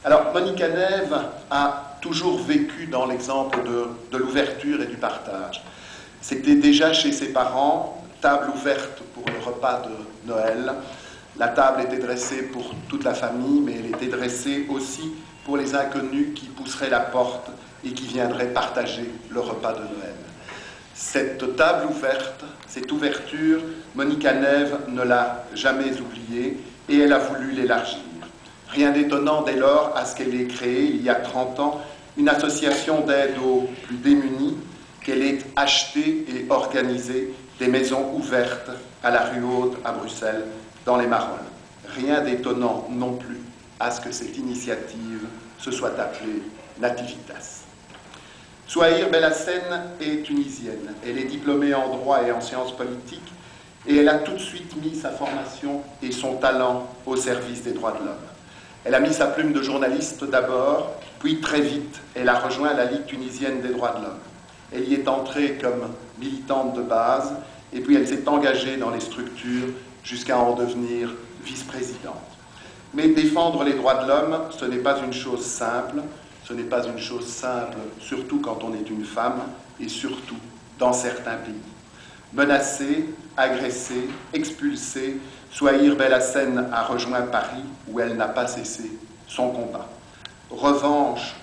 Alors, Monica Neve a toujours vécu dans l'exemple de l'ouverture et du partage. C'était déjà chez ses parents, table ouverte pour le repas de Noël. La table était dressée pour toute la famille, mais elle était dressée aussi pour les inconnus qui pousseraient la porte et qui viendraient partager le repas de Noël. Cette table ouverte, cette ouverture, Monica Neve ne l'a jamais oubliée et elle a voulu l'élargir. Rien d'étonnant dès lors à ce qu'elle ait créé, il y a 30 ans, une association d'aide aux plus démunis, qu'elle ait acheté et organisé des maisons ouvertes à la rue Haute à Bruxelles, dans les Marolles. Rien d'étonnant non plus à ce que cette initiative se soit appelée Nativitas. Souhaïr Belhassen est tunisienne. Elle est diplômée en droit et en sciences politiques et elle a tout de suite mis sa formation et son talent au service des droits de l'homme. Elle a mis sa plume de journaliste d'abord, puis très vite, elle a rejoint la Ligue tunisienne des droits de l'homme. Elle y est entrée comme militante de base et puis elle s'est engagée dans les structures jusqu'à en devenir vice-présidente. Mais défendre les droits de l'homme, ce n'est pas une chose simple. Ce n'est pas une chose simple, surtout quand on est une femme et surtout dans certains pays. Menacée, agressée, expulsée, Souhaïr Belhassen a rejoint Paris où elle n'a pas cessé son combat. Revanche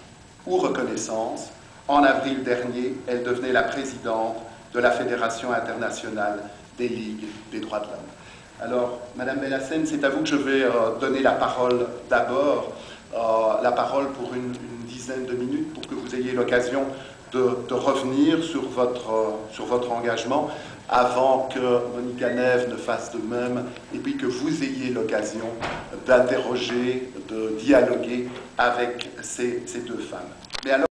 ou reconnaissance, en avril dernier, elle devenait la présidente de la Fédération internationale des ligues des droits de l'homme. Alors, Madame Belhassen, c'est à vous que je vais donner la parole d'abord, la parole pour une dizaine de minutes pour que vous ayez l'occasion de revenir sur votre engagement avant que Monica Neve ne fasse de même et puis que vous ayez l'occasion d'interroger, de dialoguer avec ces deux femmes. Mais alors,